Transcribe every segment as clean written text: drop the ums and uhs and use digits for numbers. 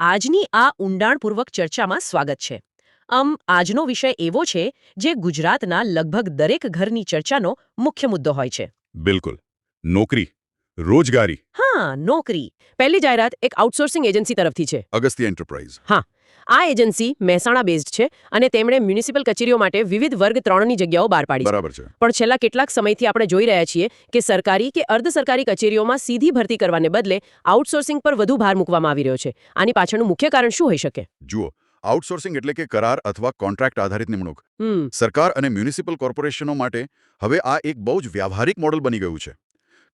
આજની આ ઊંડાણપૂર્વક ચર્ચામાં સ્વાગત છે. આજનો વિષય એવો છે જે ગુજરાતના લગભગ દરેક ઘરની ચર્ચાનો મુખ્ય મુદ્દો હોય છે. બિલકુલ. નોકરી, રોજગારી. હા, નોકરી. પહેલી જાહેરાત એક આઉટસોર્સિંગ એજન્સી તરફથી છે. અગસ્ત્ય એન્ટરપ્રાઇઝ. હા, આ એજન્સી મહેસાણા બેઝડ છે અને તેમણે મ્યુનિસિપલ કચેરીઓ માટે વિવિધ વર્ગ 3ની જગ્યાઓ બહાર પાડી છે. બરાબર છે. પણ છેલ્લા કેટલાક સમયથી આપણે જોઈ રહ્યા છીએ કે સરકારી કે અર્ધ સરકારી કચેરીઓમાં સીધી ભરતી કરવાને બદલે આઉટસોર્સિંગ પર વધુ ભાર મૂકવામાં આવી રહ્યો છે. આની પાછળનું મુખ્ય કારણ શું હોઈ શકે? જુઓ, આઉટસોર્સિંગ એટલે કે કરાર અથવા કોન્ટ્રાક્ટ આધારિત નિમણૂક. સરકાર અને મ્યુનિસિપલ કોર્પોરેશનો માટે હવે આ એક બહુ જ વ્યાવહારિક મોડલ બની ગયું છે.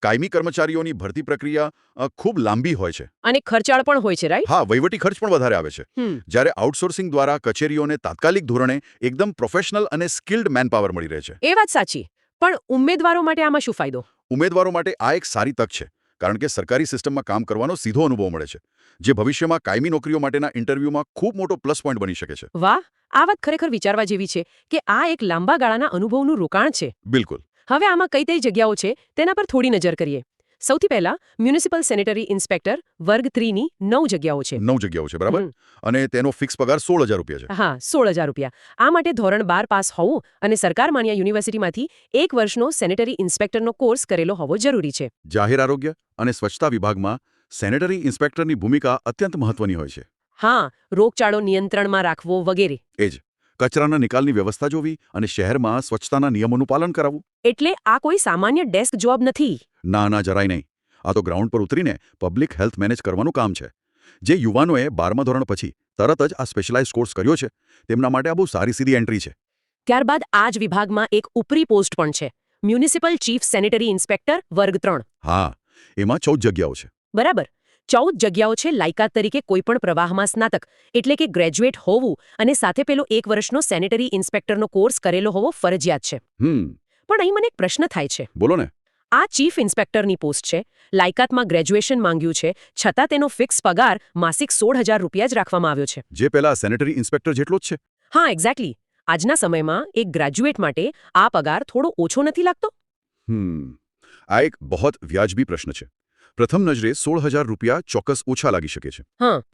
કાયમી કર્મચારીઓની ભરતી પ્રક્રિયા ખૂબ લાંબી હોય છે. અને ખર્ચાળ પણ હોય છે, રાઈટ? હા, વહીવટી ખર્ચ પણ વધારે આવે છે. જ્યારે આઉટસોર્સિંગ દ્વારા કચેરીઓને તાત્કાલિક ધોરણે એકદમ પ્રોફેશનલ અને સ્કિલ્ડ મેનપાવર મળી રહે છે. એ વાત સાચી. પણ ઉમેદવારો માટે આમાં શું ફાયદો? ઉમેદવારો માટે આ એક સારી તક છે, કારણ કે સરકારી સિસ્ટમમાં કામ કરવાનો સીધો અનુભવ મળે છે, જે ભવિષ્યમાં કાયમી નોકરીઓ માટેના ઇન્ટરવ્યુમાં ખૂબ મોટો પ્લસ પોઈન્ટ બની શકે છે. વાહ, આ વાત ખરેખર વિચારવા જેવી છે કે આ એક લાંબા ગાળાના અનુભવનું રોકાણ છે. બિલકુલ. હવે આમાં કઈ જગ્યાઓ છે તેના પર થોડી નજર કરીએ. સૌથી પહેલા મ્યુનિસિપલ સેનેટરી ઇન્સ્પેક્ટર વર્ગ 3ની 9 જગ્યાઓ છે. 9 જગ્યાઓ છે, બરાબર. અને તેનો ફિક્સ પગાર 16,000 રૂપિયા છે. હા, 16,000 રૂપિયા. આ માટે ધોરણ 12 પાસ હોવું અને સરકાર માન્ય યુનિવર્સિટીમાંથી 1 વર્ષનો સેનેટરી ઇન્સ્પેક્ટરનો કોર્સ કરેલો હોવો જરૂરી છે. જાહેર આરોગ્ય અને સ્વચ્છતા વિભાગમાં સેનેટરી ઇન્સ્પેક્ટરની ભૂમિકા અત્યંત મહત્વની હોય છે. હા, રોગચાળો નિયંત્રણમાં રાખવો વગેરે. એ જ. કચરાના નિકાલની વ્યવસ્થા જોવી અને શહેરમાં સ્વચ્છતાના નિયમોનું પાલન કરાવવું. એટલે આ કોઈ સામાન્ય ડેસ્ક જોબ નથી. ના, જરાય નહીં. આ તો ગ્રાઉન્ડ પર ઉતરીને પબ્લિક હેલ્થ મેનેજ કરવાનું કામ છે. જે યુવાનોએ 12મા ધોરણ પછી તરત જ આ સ્પેશિયલાઇઝ કોર્સ કર્યો છે, તેમના માટે આ બહુ સારી સીધી એન્ટ્રી છે. ત્યારબાદ આ જ વિભાગમાં એક ઉપરી પોસ્ટ પણ છે, મ્યુનિસિપલ ચીફ સેનેટરી ઇન્સ્પેક્ટર વર્ગ 3. હા, એમાં 14 જગ્યાઓ છે. બરાબર. 14 જગ્યાઓ છે. લાયકાત તરીકે કોઈપણ પ્રવાહમાં સ્નાતક એટલે કે ગ્રેજ્યુએટ હોવું અને સાથે પેલો 1 વર્ષનો સેનેટરી ઇન્સ્પેક્ટરનો કોર્સ કરેલો હોવો ફરજિયાત છે. પણ અહીં મને એક પ્રશ્ન થાય છે. બોલો ને. આ ચીફ ઇન્સ્પેક્ટરની પોસ્ટ છે, લાયકાતમાં ગ્રેજ્યુએશન માંગ્યું છે, છતાં તેનો ફિક્સ પગાર માસિક 16,000 રૂપિયા જ રાખવામાં આવ્યો છે. જે પેલા સેનેટરી ઇન્સ્પેક્ટર જેટલો જ છે. હા, એક્ઝેક્ટલી. આજના સમયમાં એક ગ્રેજ્યુએટ માટે આ પગાર થોડો ઓછો નથી લાગતો? આ એક બહુ વ્યાજબી પ્રશ્ન છે. પ્રથમ નજરે 16,000 રૂપિયા ચોક્કસ ઓછા લાગી શકે છે.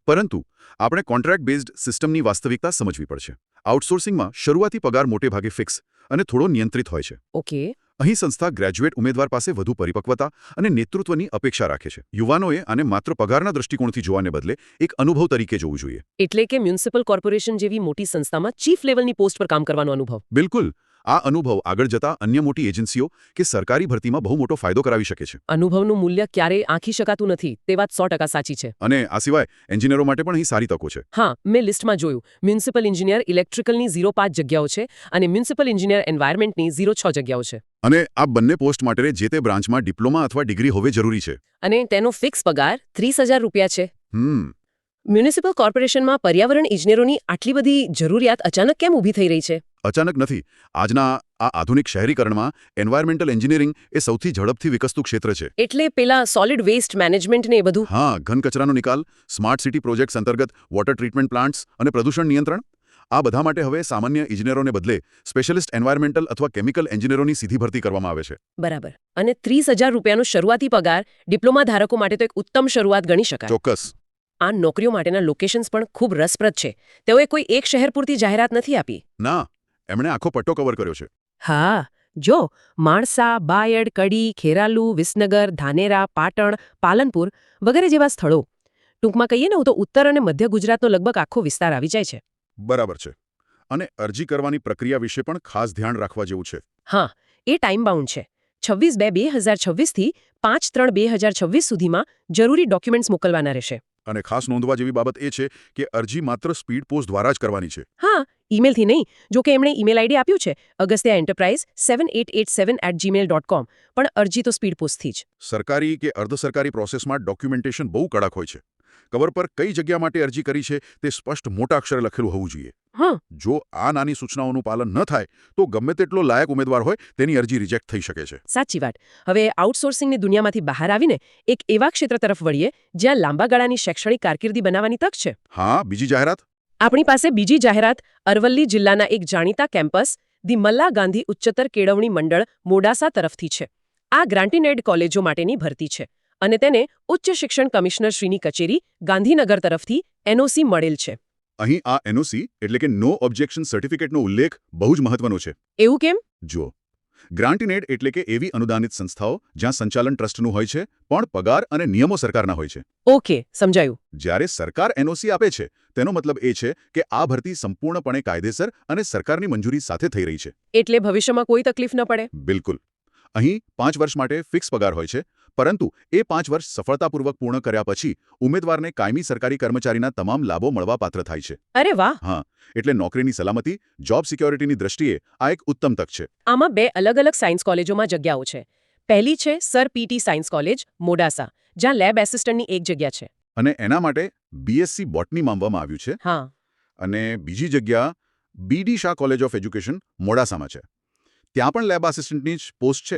પરંતુ આપણે કોન્ટ્રાક્ટ બેઝડ સિસ્ટમની વાસ્તવિકતા સમજવી પડશે. આઉટસોર્સિંગમાં શરૂઆતી પગાર મોટે ભાગે ફિક્સ અને થોડો નિયંત્રિત હોય છે. ઓકે. અહીં સંસ્થા ગ્રેજ્યુએટ ઉમેદવાર પાસે વધુ પરિપક્વતા અને નેતૃત્વની અપેક્ષા રાખે છે. યુવાનોએ આને માત્ર પગારના દૃષ્ટિકોણથી જોવાને બદલે એક અનુભવ તરીકે જોવું જોઈએ. એટલે કે મ્યુનિસિપલ કોર્પોરેશન જેવી મોટી સંસ્થામાં ચીફ લેવલની પોસ્ટ પર કામ કરવાનો અનુભવ. બિલકુલ. આ અનુભવ આગળ જતા અન્ય મોટી એજન્સીઓ કે સરકારી ભરતીમાં બહુ મોટો ફાયદો કરાવી શકે છે. અનુભવનું મૂલ્ય ક્યારેય આંખી શકાતું નથી, તે વાત 100% સાચી છે. અને આ સિવાય એન્જિનિયરો માટે પણ અહીં સારી તકો છે. હા, મેં લિસ્ટમાં જોયું. મ્યુનિસિપલ એન્જિનિયર ઇલેક્ટ્રિકલની 0.5 જગ્યાઓ છે અને મ્યુનિસિપલ એન્જિનિયર એન્વાયરમેન્ટની 0.6 જગ્યાઓ છે. અને આ બંને પોસ્ટ માટે જે તે બ્રાન્ચમાં ડિપ્લોમા અથવા ડિગ્રી હોવી જરૂરી છે. અને તેનો ફિક્સ પગાર 30,000 રૂપિયા છે. મ્યુનિસિપલ કોર્પોરેશનમાં પર્યાવરણ ઇજનેરોની આટલી બધી જરૂરિયાત અચાનક કેમ ઊભી થઈ રહી છે? અચાનક નથી. આજના આ આધુનિક શહેરીકરણમાં એન્વાયરમેન્ટલ એન્જિનિયરિંગ એ સૌથી ઝડપથી વિકસતું ક્ષેત્ર છે. એટલે પેલા સોલિડ વેસ્ટ મેનેજમેન્ટ ને એ બધું? હા, ઘન કચરાનો નિકાલ, સ્માર્ટ સિટી પ્રોજેક્ટ્સ અંતર્ગત વોટર ટ્રીટમેન્ટ પ્લાન્ટ્સ અને પ્રદૂષણ નિયંત્રણ. આ બધા માટે હવે સામાન્ય ઇજનેરોને બદલે સ્પેશિયલિસ્ટ એન્વાયરમેન્ટલ અથવા કેમિકલ એન્જિનિયરોની સીધી ભરતી કરવામાં આવે છે. બરાબર. અને 30,000 રૂપિયાનો શરૂઆતી પગાર ડિપ્લોમા ધારકો માટે તો એક ઉત્તમ શરૂઆત ગણી શકાય. ચોક્કસ. આ નોકરીઓ માટેના લોકેશન્સ પણ ખૂબ રસપ્રદ છે. તેઓએ કોઈ એક શહેર પૂરતી જાહેરાત નથી આપી. ના, એમણે આખો પટ્ટો કવર કર્યો છે. હા, જો માણસા, બાયડ, કડી, ખેરાલુ, વિસનગર, ધાનેરા, પાટણ, પાલનપુર વગેરે જેવા સ્થળો. ટૂંકમાં કહીએ ને તો ઉત્તર અને મધ્ય ગુજરાતનો લગભગ આખો વિસ્તાર આવી જાય છે. બરાબર છે. અને અરજી કરવાની પ્રક્રિયા વિશે પણ ખાસ ધ્યાન રાખવા જેવું છે. હા, એ ટાઈમ બાઉન્ડ છે. 26/2/2026 થી 5/3/2026 સુધીમાં જરૂરી ડોક્યુમેન્ટ્સ મોકલવાના રહેશે. અને ખાસ નોંધવા જેવી બાબત એ છે કે અરજી માત્ર સ્પીડ પોસ્ટ દ્વારા જ કરવાની છે. હા, ઈમેલથી નહીં. જો કે એમણે ઈમેલ આઈડી આપ્યું છે agastyaenterprise7887@gmail.com, પણ અરજી તો સ્પીડ પોસ્ટથી જ. સરકારી કે અર્ધસરકારી પ્રોસેસમાં ડોક્યુમેન્ટેશન બહુ કડક હોય છે. કવર પર કઈ જગ્યા માટે અરજી કરી છે તે સ્પષ્ટ મોટા અક્ષરે લખેલું હોવું જોઈએ. જો આ નાની સૂચનાઓનું પાલન ન થાય તો ગમે તેટલો લાયક ઉમેદવાર હોય તેની અરજી રિજેક્ટ થઈ શકે છે. સાચી વાત. હવે આઉટસોર્સિંગની દુનિયામાંથી બહાર આવીને એક એવા ક્ષેત્ર તરફ વળીએ જ્યાં લાંબા ગાળાની શૈક્ષણિક કારકિર્દી બનાવવાની તક છે. હા, બીજી જાહેરાત. આપણી પાસે બીજી જાહેરાત અરવલ્લી જિલ્લાના એક જાણીતા કેમ્પસ ધી મલ્લા ગાંધી ઉચ્ચતર કેળવણી મંડળ મોડાસા તરફથી છે. આ ગ્રાન્ટીન એડ કોલેજો માટેની ભરતી છે અને તેને ઉચ્ચ શિક્ષણ કમિશનરશ્રીની કચેરી ગાંધીનગર તરફથી એનઓસી મળેલ છે. અહીં આ એનઓસી એટલે કે નો ઓબ્જેક્શન સર્ટિફિકેટનો ઉલ્લેખ બહુ જ મહત્વનો છે. એવું કેમ? જુઓ, ગ્રાન્ટ ઇન એડ એટલે કે એવી અનુદાનિત સંસ્થાઓ જ્યાં સંચાલન ટ્રસ્ટનું હોય છે પણ પગાર અને નિયમો સરકારના હોય છે. ઓકે, સમજાયું. જ્યારે સરકાર એનઓસી આપે છે તેનો મતલબ એ છે કે આ ભરતી સંપૂર્ણપણે કાયદેસર અને સરકારની મંજૂરી સાથે થઈ રહી છે. એટલે ભવિષ્યમાં કોઈ તકલીફ ન પડે? બિલકુલ. અહીં 5 વર્ષ માટે ફિક્સ પગાર હોય છે, પરંતુ એ 5 વર્ષ સફળતાપૂર્વક પૂર્ણ કર્યા પછી ઉમેદવારને કાયમી સરકારી કર્મચારીના તમામ લાભો મળવાપાત્ર થાય છે. અરે વાહ! હા, એટલે નોકરીની સલામતી, જોબ સિક્યોરિટીની દ્રષ્ટિએ આ એક ઉત્તમ તક છે. આમાં 2 અલગ-અલગ સાયન્સ કોલેજોમાં જગ્યાઓ છે. પહેલી છે sir PT science college, Modasa, જ્યાં લેબ એસિસ્ટન્ટની એક જગ્યા છે. અને એના માટે બીએસસી બોટની માંગવામાં આવ્યું છે. હા. અને બીજી જગ્યા બીડી શાહ કોલેજ ઓફ એજ્યુકેશન, મોડાસામાં છે. ત્યાં પણ લેબ આસિસ્ટન્ટની જ પોસ્ટ છે,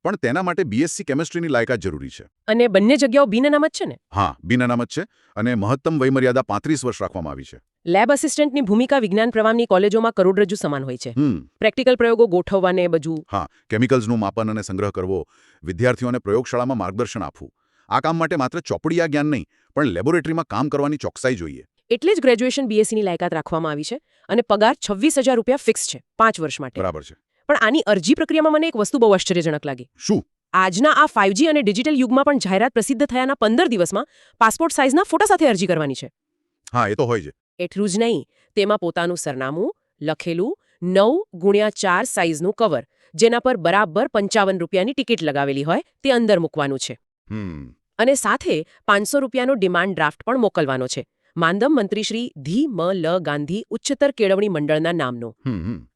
પણ તેના માટે બીએસસી કેમિસ્ટ્રીની લાયકાત જરૂરી છે. અને બંને જગ્યાઓ બિન અનામત છે ને? હા, બિન અનામત છે અને મહત્તમ વયમર્યાદા 35 વર્ષ રાખવામાં આવી છે. લેબ આસિસ્ટન્ટની ભૂમિકા વિજ્ઞાન પ્રવાહની કોલેજોમાં કરોડરજ્જુ સમાન હોય છે. પ્રેક્ટિકલ પ્રયોગો ગોઠવવાને બધું. હા, કેમિકલ્સનું માપન અને સંગ્રહ કરવો, વિદ્યાર્થીઓને પ્રયોગશાળામાં માર્ગદર્શન આપવું. આ કામ માટે માત્ર ચોપડીયા જ્ઞાન નહીં, પણ લેબોરેટરીમાં કામ કરવાની ચોકસાઈ જોઈએ. એટલે જ ગ્રેજ્યુએશન બીએસસીની લાયકાત રાખવામાં આવી છે અને પગાર 26,000 રૂપિયા ફિક્સ છે 5 વર્ષ માટે. બરાબર છે. પણ આની અરજી પ્રક્રિયામાં મને એક વસ્તુ બહુ આશ્ચર્યજનક લાગી. શું? આજના આ 5G અને ડિજિટલ યુગમાં પણ જાહેરાત પ્રસિદ્ધ થયાના 15 દિવસમાં પાસપોર્ટ સાઇઝના ફોટા સાથે અરજી કરવાની છે. હા, એ તો હોય છે. એટલું જ નહીં, તેમાં પોતાનું સરનામું, લખેલું 9x4 સાઇઝનું કવર, જેના પર બરાબર 55 રૂપિયાની ટિકિટ લગાવેલી હોય તે અંદર મૂકવાનું છે. અને સાથે 500 રૂપિયાનો ડિમાન્ડ ડ્રાફ્ટ પણ મોકલવાનો છે. માંદમ મંત્રી શ્રી ધી મ લ ગાંધી ઉચ્ચતર કેળવણી મંડળના નામનો.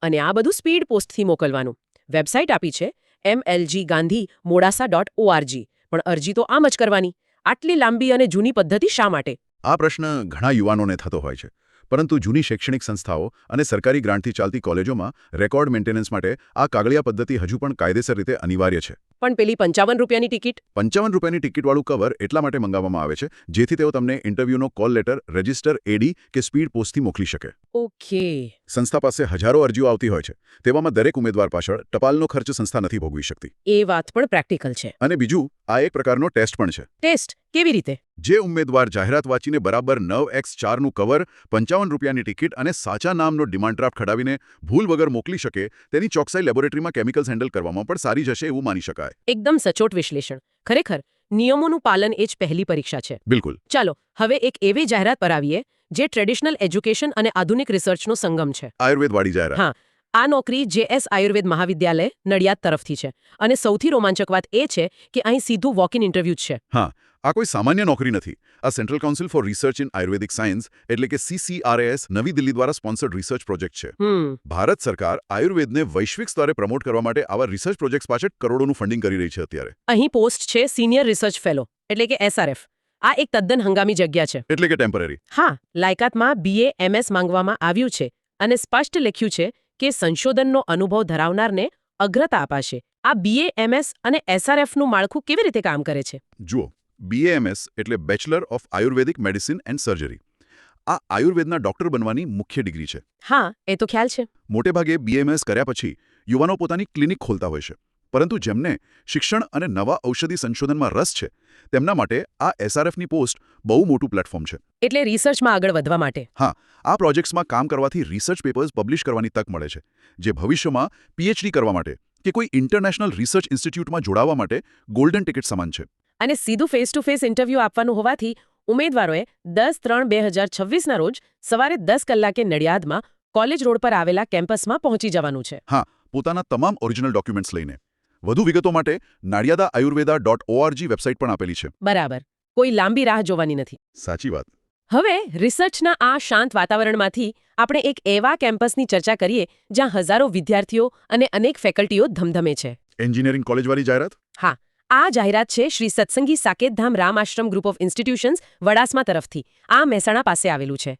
અને આ બધું સ્પીડ પોસ્ટથી મોકલવાનું. વેબસાઇટ આપી છે mlggandhi.modasa.org. પણ અરજી તો આમ જ કરવાની. આટલી લાંબી અને જૂની પદ્ધતિ શા માટે? આ પ્રશ્ન ઘણા યુવાનોને થતો હોય છે. પરંતુ જૂની શૈક્ષણિક સંસ્થાઓ અને સરકારી ગ્રાન્ટથી ચાલતી કોલેજોમાં રેકોર્ડ મેન્ટેનન્સ માટે આ કાગળિયા પદ્ધતિ હજુ પણ કાયદેસર રીતે અનિવાર્ય છે. પણ પેલી 55 રૂપિયાની ટિકિટ? 55 રૂપિયાની ટિકિટવાળું કવર એટલા માટે મંગાવવામાં આવે છે જેથી તેઓ તમને ઇન્ટરવ્યૂનો કોલ લેટર, રજિસ્ટર, એડી કે સ્પીડ પોસ્ટથી મોકલી શકે. ઓકે. સંસ્થા પાસે હજારો અરજીઓ આવતી હોય છે. તેવામાં દરેક ઉમેદવાર પાછળ ટપાલનો ખર્ચ સંસ્થા નથી ભોગવી શકતી. એ વાત પણ પ્રેક્ટિકલ છે. અને બીજું, આ એક પ્રકારનો ટેસ્ટ પણ છે. ટેસ્ટ? કેવી રીતે? જે ઉમેદવાર જાહેરાત વાંચીને બરાબર 9x4નું કવર, 55 રૂપિયાની ટિકિટ અને સાચા નામનો ડિમાન્ડ ડ્રાફ્ટ ખડાવીને ભૂલ વગર મોકલી શકે, તેની ચોકસાઈ લેબોરેટરીમાં કેમિકલ્સ હેન્ડલ કરવામાં પણ સારી જશે એવું માની શકાય. એકદમ સચોટ વિશ્લેષણ. ખરેખર નિયમોનું પાલન એ જ પહેલી પરીક્ષા છે. બિલકુલ. ચાલો હવે એક એવી જાહેરાત પર આવીએ જે ટ્રેડિશનલ એજ્યુકેશન અને આધુનિક રિસર્ચનો સંગમ છે. આયુર્વેદવાળી જાહેરાત. હા, આ નોકરી JS આયુર્વેદ મહાવિદ્યાલય નડિયાદ તરફથી છે અને સૌથી રોમાંચક વાત એ છે કે અહીં સીધું વોક ઇન ઇન્ટરવ્યૂ જ છે. હા, આ કોઈ સામાન્ય નોકરી નથી. આ central council four research in Ayurvedic science એટલે કે CCRAS નવી દિલ્હી દ્વારા સ્પોન્સર્ડ રિસર્ચ પ્રોજેક્ટ છે. ભારત સરકાર આયુર્વેદને વૈશ્વિક સ્તરે પ્રમોટ કરવા માટે આવા રિસર્ચ પ્રોજેક્ટ્સ પાછળ કરોડોનું ફંડિંગ કરી રહી છે અત્યારે. અહીં પોસ્ટ છે સિનિયર રિસર્ચ ફેલો એટલે કે SRF. આ એક તદ્દન હંગામી જગ્યા છે. એટલે કે ટેમ્પરરી. હા, લાયકાતમાં BA MS માંગવામાં આવ્યું છે અને સ્પષ્ટ લખ્યું છે કે સંશોધનનો અનુભવ ધરાવનારને અગ્રતા અપાશે. આ BA MS અને SRFનું માળખું કેવી રીતે કામ કરે છે? જુઓ, BAMS એટલે bachelor of Ayurvedic medicine and surgery. આ આયુર્વેદના ડોક્ટર બનવાની મુખ્ય ડિગ્રી છે. હા, એ તો ખ્યાલ છે. મોટેભાગે BAMS કર્યા પછી યુવાનો પોતાની ક્લિનિક ખોલતા હોય છે. પરંતુ જેમને શિક્ષણ અને નવા ઔષધિ સંશોધનમાં રસ છે તેમના માટે આ SRFની પોસ્ટ બહુ મોટું પ્લેટફોર્મ છે. એટલે રિસર્ચમાં આગળ વધવા માટે. હા, આ પ્રોજેક્ટ્સમાં કામ કરવાથી રિસર્ચ પેપર્સ પબ્લિશ કરવાની તક મળે છે, જે ભવિષ્યમાં PhD કરવા માટે કે કોઈ ઇન્ટરનેશનલ રિસર્ચ ઇન્સ્ટિટ્યૂટમાં જોડાવા માટે ગોલ્ડન ટિકિટ સમાન છે. અને સીધું ફેસ ટુ ફેસ ઇન્ટરવ્યૂ આપવાનું હોવાથી ઉમેદવારોએ 10/3/2026ના રોજ સવારે 10 કલાકે નડિયાદમાં કોલેજ રોડ પર આવેલા કેમ્પસમાં પહોંચી જવાનું છે. હા, પોતાના તમામ ઓરિજિનલ ડોક્યુમેન્ટ્સ લઈને. વધુ વિગતો માટે nadiadaayurveda.org વેબસાઇટ પણ આપેલી છે. બરાબર. કોઈ લાંબી રાહ જોવાની નથી. સાચી વાત. હવે રિસર્ચના આ શાંત વાતાવરણમાંથી આપણે એક એવા કેમ્પસની ચર્ચા કરીએ જ્યાં હજારો વિદ્યાર્થીઓ અને અનેક ફેકલ્ટીઓ ધમધમે છે. એન્જિનિયરિંગ કોલેજવાળી જાહેરાત? હા, આ જાહેરાત છે શ્રી સત્સંગી સાકેતધામ રામ આશ્રમ ગ્રુપ ઓફ ઇન્સ્ટિટ્યુશન્સ વડાસમા તરફથી. આ મહેસાણા પાસે આવેલું છે.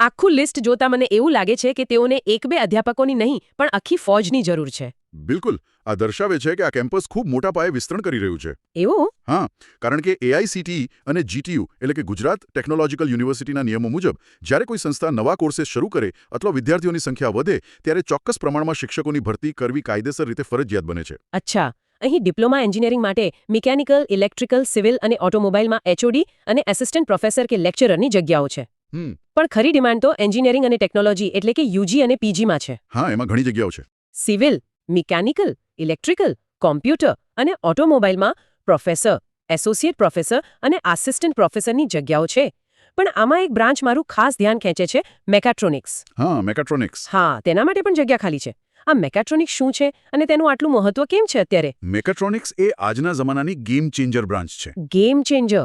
આખું લિસ્ટ જોતા મને એવું લાગે છે કે તેઓને 1-2 અધ્યાપકોની નહીં પણ આખી ફોજની જરૂર છે. બિલકુલ. આ દર્શાવે છે કે આ કેમ્પસ ખૂબ મોટા પાયે વિસ્તરણ કરી રહ્યું છે. એવું? હા, કારણ કે AICTE અને GTU એટલે કે ગુજરાત ટેકનોલોજીકલ યુનિવર્સિટીના નિયમો મુજબ જ્યારે કોઈ સંસ્થા નવા કોર્सेस શરૂ કરે અથવા વિદ્યાર્થીઓની સંખ્યા વધે ત્યારે ચોક્કસ પ્રમાણમાં શિક્ષકોની ભરતી કરવી કાયદેસર રીતે ફરજિયાત બને છે. અચ્છા, અહીં ડિપ્લોમા એન્જિનિયરિંગ માટે મિકેનિકલ, ઇલેક્ટ્રિકલ, સિવિલ અને ઓટોમોબાઈલમાં HOD અને એસિસ્ટન્ટ પ્રોફેસર કે લેક્ચરરની જગ્યાઓ છે. પણ ખરી ડિમાન્ડ તો એન્જિનિયરિંગ અને ટેકનોલોજી એટલે કે UG અને PGમાં છે. હા, એમાં ઘણી જગ્યાઓ છે. સિવિલ, મિકેનિકલ, ઇલેક્ટ્રિકલ, કોમ્પ્યુટર અને ઓટોમોબાઈલમાં પ્રોફેસર, એસોસિએટ પ્રોફેસર અને આસિસ્ટન્ટ પ્રોફેસરની જગ્યાઓ છે. પણ આમાં એક બ્રાન્ચ મારું ખાસ ધ્યાન ખેંચે છે, મેકાટ્રોનિક્સ. હા, મેકાટ્રોનિક્સ. હા, તેના માટે પણ જગ્યા ખાલી છે. આ મેકાટ્રોનિક્સ શું છે અને તેનું આટલું મહત્વ કેમ છે અત્યારે? મેકાટ્રોનિક્સ એ આજના જમાનાની ગેમ ચેન્જર બ્રાન્ચ છે. ગેમ ચેન્જર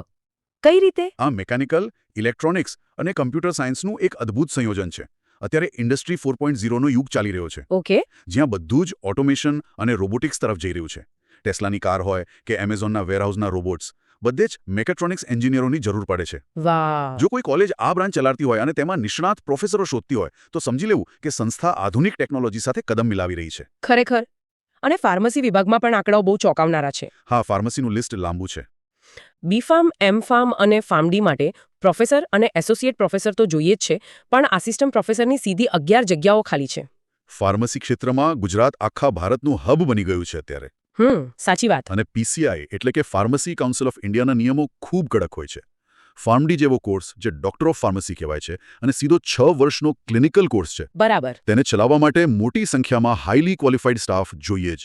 કઈ રીતે? આ મિકેનિકલ, ઇલેક્ટ્રોનિક્સ અને કમ્પ્યુટર સાયન્સનું એક અદ્ભુત સંયોજન છે. અત્યારે ઇન્ડસ્ટ્રી 4.0નો યુગ ચાલી રહ્યો છે. ઓકે. જ્યાં બધું જ ઓટોમેશન અને રોબોટિક્સ તરફ જઈ રહ્યું છે. ટેસ્લાની કાર હોય કે એમેઝોનના વેરહાઉસના રોબોટ્સ, બધે જ મેકાટ્રોનિક્સ એન્જિનિયરોની જરૂર પડે છે. વાહ. જો કોઈ કોલેજ આ બ્રાન્ચ ચલાવતી હોય અને તેમાં નિષ્ણાત પ્રોફેસરો શોધતી હોય તો સમજી લેવું કે સંસ્થા આધુનિક ટેકનોલોજી સાથે કદમ મિલાવી રહી છે. ખરેખર. અને ફાર્મસી વિભાગમાં પણ આંકડાઓ બહુ ચોંકાવનારા છે. હા, ફાર્મસીનું લિસ્ટ લાંબુ છે. બીફાર્મ, એમફાર્મ અને ફાર્મડી માટે પ્રોફેસર અને એસોસિએટ પ્રોફેસર તો જોઈએ જ છે, પણ આસિસ્ટન્ટ પ્રોફેસરની સીધી 11 જગ્યાઓ ખાલી છે. ફાર્મસી ક્ષેત્રમાં ગુજરાત આખા ભારતનું હબ બની ગયું છે અત્યારે. સાચી વાત. અને PCI એટલે કે ફાર્મસી કાઉન્સિલ ઓફ ઇન્ડિયાના નિયમો ખૂબ કડક હોય છે. ફાર્મડી જેવો કોર્સ જે ડોક્ટર ઓફ ફાર્મસી કહેવાય છે અને સીધો 6 વર્ષનો ક્લિનિકલ કોર્સ છે. બરાબર. તેને ચલાવવા માટે મોટી સંખ્યામાં હાઈલી ક્વોલિફાઈડ સ્ટાફ જોઈએ જ.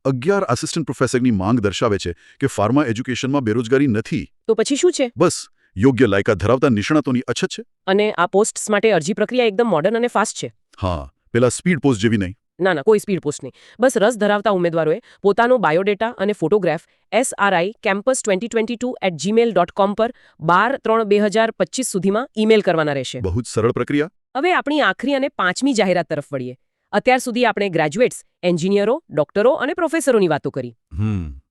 11 આસિસ્ટન્ટ પ્રોફેસરની માંગ દર્શાવે છે કે ફાર્મા એજ્યુકેશનમાં બેરોજગારી નથી. તો પછી શું છે? બસ યોગ્ય લાયકાત ધરાવતા નિષ્ણાતોની અછત છે. અને આ પોસ્ટ્સ માટે અરજી પ્રક્રિયા એકદમ મોડર્ન અને ફાસ્ટ છે. હા, પેલા સ્પીડ પોસ્ટ જેવી નહીં. ના, કોઈ સ્પીડ પોસ્ટ નહીં. બસ રસ ધરાવતા ઉમેદવારોએ પોતાનો બાયોડેટા અને ફોટોગ્રાફ sricampus2022@gmail.com પર 12/3/2025 સુધીમાં ઈમેલ કરવાના રહેશે. બહુ જ સરળ પ્રક્રિયા. હવે આપણી આખરી અને 5મી જાહેરાત તરફ વળીએ. અત્યાર સુધી આપણે ગ્રેજ્યુએટ્સ, એન્જિનિયરો, ડોક્ટરો અને પ્રોફેસરોની વાતો કરી.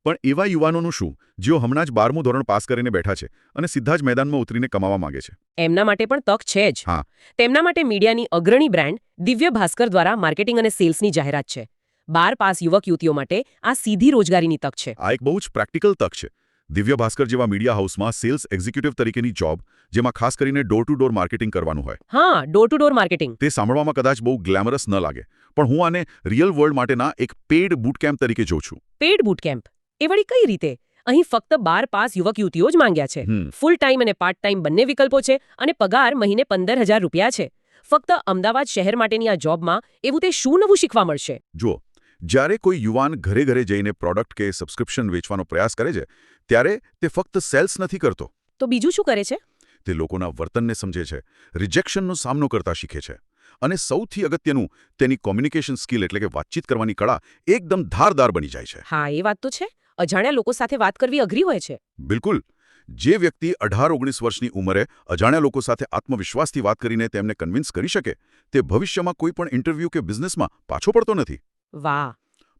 પણ એવા યુવાનોનું શું જેઓ હમણાં જ 12મું ધોરણ પાસ કરીને બેઠા છે અને સીધા જ મેદાનમાં ઉતરીને કમાવા માંગે છે? એમના માટે પણ તક છે જ. હા. તેમના માટે મીડિયાની અગ્રણી બ્રાન્ડ દિવ્ય ભાસ્કર દ્વારા માર્કેટિંગ અને સેલ્સની જાહેરાત છે. 12 પાસ યુવક યુવતીઓ માટે આ સીધી રોજગારીની તક છે. આ એક બહુ જ પ્રેક્ટિકલ તક છે. દિવ્ય ભાસ્કર જેવા મીડિયા હાઉસમાં સેલ્સ એક્ઝિક્યુટિવ તરીકેની જોબ, જેમાં ખાસ કરીને ડોર ટુ ડોર માર્કેટિંગ કરવાનું હોય. હા, ડોર ટુ ડોર માર્કેટિંગ. તે સાંભળવામાં કદાચ બહુ ગ્લેમરસ ન લાગે, પણ હું આને રિયલ વર્લ્ડ માટેના એક પેઇડ બૂટ કેમ્પ તરીકે જોઉં છું. Paid boot camp? એ વળી કઈ રીતે? અહીં ફક્ત 12 પાસ યુવક યુવતીઓ જ માંગ્યા છે. ફૂલ ટાઈમ અને પાર્ટ ટાઈમ બંને વિકલ્પો છે અને પગાર મહિને 15,000 રૂપિયા છે. ફક્ત અમદાવાદ શહેર માટેની આ જોબમાં એવું તે શું નવું શીખવા મળશે? જુઓ, જ્યારે કોઈ યુવાન ઘરે ઘરે જઈને પ્રોડક્ટ કે સબસ્ક્રિપ્શન વેચવાનો પ્રયાસ કરે છે, ત્યારે તે ફક્ત સેલ્સ નથી કરતો. તો બીજું શું કરે છે? તે લોકોના વર્તનને સમજે છે, રિજેક્શનનો સામનો કરતા શીખે છે અને સૌથી અગત્યનું, તેની કોમ્યુનિકેશન સ્કિલ એટલે કે વાતચીત કરવાની કળા એકદમ ધારદાર બની જાય છે. હા, એ વાત તો છે. અજાણ્યા લોકો સાથે વાત કરવી અઘરી હોય છે. બિલકુલ. જે વ્યક્તિ 18-19 વર્ષની ઉંમરે અજાણ્યા લોકો સાથે આત્મવિશ્વાસથી વાત કરીને તેમને કન્વિન્સ કરી શકે, તે ભવિષ્યમાં કોઈ પણ ઇન્ટરવ્યૂ કે બિઝનેસમાં પાછો પડતો નથી. વાહ.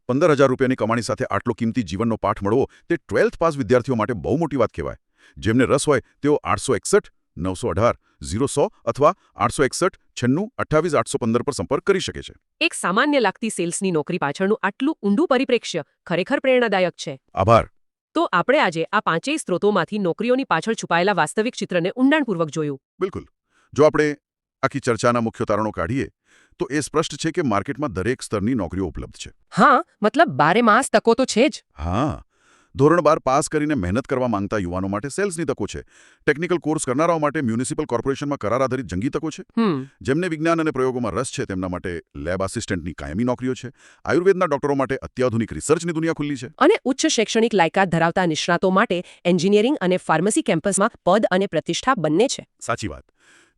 15,000 રૂપિયાની કમાણી સાથે આટલો કિંમતી જીવનનો પાઠ મળવો તે 12th પાસ વિદ્યાર્થીઓ માટે બહુ મોટી વાત કહેવાય. જેમને રસ હોય તેઓ 861 918 0100 અથવા 861 96 28 815 પર સંપર્ક કરી શકે છે. એક સામાન્ય લાગતી સેલ્સની નોકરી પાછળનું આટલું ઊંડું પરિપ્રેક્ષ્ય ખરેખર પ્રેરણાદાયક છે. આભાર. તો આપણે આજે આ 5 સ્ત્રોતોમાંથી નોકરીઓની પાછળ છુપાયેલા વાસ્તવિક ચિત્રને ઊંડાણપૂર્વક જોયું. બિલકુલ. જો આપણે આખી ચર્ચાના મુખ્ય તારણો કાઢીએ તો એ સ્પષ્ટ છે કે માર્કેટમાં દરેક સ્તરની નોકરીઓ ઉપલબ્ધ છે. હા, મતલબ 12 માસ તકો તો છે જ. હા. ધોરણ 12 પાસ કરીને મહેનત કરવા માંગતા યુવાનો માટે સેલ્સની તકો છે. ટેકનિકલ કોર્સ કરનારાઓ માટે મ્યુનિસિપલ કોર્પોરેશનમાં કરાર આધારિત જંગી તકો છે. જેમને વિજ્ઞાન અને પ્રયોગોમાં રસ છે તેમના માટે લેબ આસિસ્ટન્ટની કાયમી નોકરીઓ છે. આયુર્વેદના ડોક્ટરો માટે અત્યાધુનિક રિસર્ચની દુનિયા ખુલ્લી છે. અને ઉચ્ચ શૈક્ષણિક લાયકાત ધરાવતા નિષ્ણાતો માટે એન્જિનિયરિંગ અને ફાર્મસી કેમ્પસમાં પદ અને પ્રતિષ્ઠા બંને છે. સાચી વાત.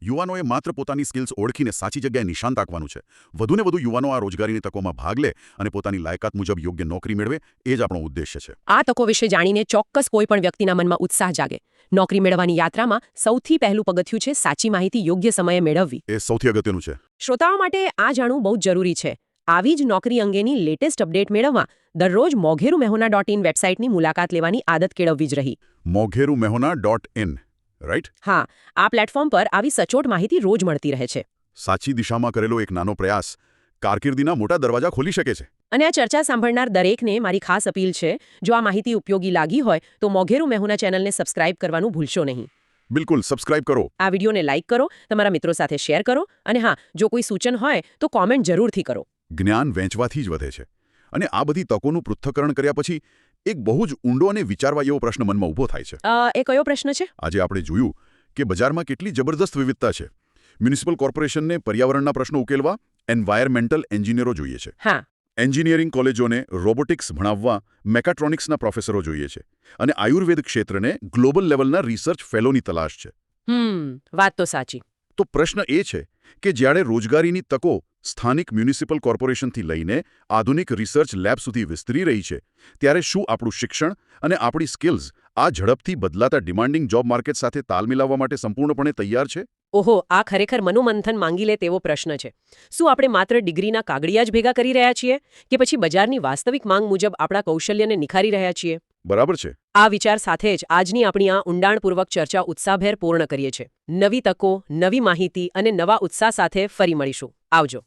યુવાનોએ માત્ર પોતાની સ્કિલ્સ ઓળખીને સાચી જગ્યાએ નિશાન તાકવાનું છે. વધુને વધુ યુવાનો આ રોજગારીની તકોમાં ભાગ લે અને પોતાની લાયકાત મુજબ યોગ્ય નોકરી મેળવે, એ જ આપણો ઉદ્દેશ્ય છે. આ તકો વિશે જાણીને ચોક્કસ કોઈ પણ વ્યક્તિના મનમાં ઉત્સાહ જાગે. નોકરી મેળવવાની યાત્રામાં સૌથી પહેલું પગથિયું છે સાચી માહિતી યોગ્ય સમયે મેળવવી. એ સૌથી અગત્યનું છે. શ્રોતાઓ માટે આ જાણવું બહુ જરૂરી છે. આવી જ નોકરી અંગેની લેટેસ્ટ અપડેટ મેળવવા દરરોજ mogherumehoona.in વેબસાઇટની મુલાકાત લેવાની આદત કેળવવી જ રહી. mogherumehoona.in right? હા, આ પ્લેટફોર્મ પર આવી સચોટ માહિતી રોજ મળતી રહે છે. સાચી દિશામાં કરેલો એક નાનો પ્રયાસ કારકિર્દીના મોટા દરવાજા ખોલી શકે છે. અને આ ચર્ચા સાંભળનાર દરેકને મારી ખાસ અપીલ છે, જો આ માહિતી ઉપયોગી લાગી હોય તો મોઘેરુ મેહુના ચેનલને સબસ્ક્રાઇબ કરવાનું ભૂલશો નહીં. બિલકુલ, સબસ્ક્રાઇબ કરો. આ વિડીયોને લાઇક કરો, તમારા મિત્રો સાથે શેર કરો અને હા, જો કોઈ સૂચન હોય તો કોમેન્ટ જરૂરથી કરો. જ્ઞાન વહેંચવાથી જ વધે છે અને આ બધી તકોનું પૃથ્થકરણ કર્યા પછી એક બહુ જ ઊંડો અને વિચારવા જેવો પ્રશ્ન મનમાં ઊભો થાય છે. એ કયો પ્રશ્ન છે? આજે આપણે જોયું કે બજારમાં કેટલી જબરદસ્ત વિવિધતા છે. મ્યુનિસિપલ કોર્પોરેશનને પર્યાવરણના પ્રશ્નો ઉકેલવા એન્વાયરમેન્ટલ એન્જિનિયરો જોઈએ છે. હા. એન્જિનિયરિંગ કોલેજોને રોબોટિક્સ ભણાવવા મેકાટ્રોનિક્સના પ્રોફેસરો જોઈએ છે. અને આયુર્વેદ ક્ષેત્રને ગ્લોબલ લેવલના રિસર્ચ ફેલોની તલાશ છે. વાત તો સાચી. તો પ્રશ્ન એ છે કે જ્યારે રોજગારીની તકો સ્થાનિક મ્યુનિસિપલ કોર્પોરેશનથી લઈને આધુનિક રિસર્ચ લેબ સુધી વિસ્તરી રહી છે, ત્યારે શું આપણું શિક્ષણ અને આપણી સ્કિલ્સ આ ઝડપથી બદલાતા ડિમાન્ડિંગ જોબ માર્કેટ સાથે તાલ મિલાવવા માટે સંપૂર્ણપણે તૈયાર છે? ઓહો, આ ખરેખર મનોમંથન માંગી લે તેવો પ્રશ્ન છે. શું આપણે માત્ર ડિગ્રીના કાગળિયા જ ભેગા કરી રહ્યા છીએ કે પછી બજારની વાસ્તવિક માંગ મુજબ આપણા કૌશલ્યને નિખારી રહ્યા છીએ? બરાબર છે. આ વિચાર સાથે જ આજની આપણી આ ઊંડાણપૂર્વક ચર્ચા ઉત્સાહભેર પૂર્ણ કરીએ છીએ. નવી તકો, નવી માહિતી અને નવા ઉત્સાહ સાથે ફરી મળીશું. આવજો.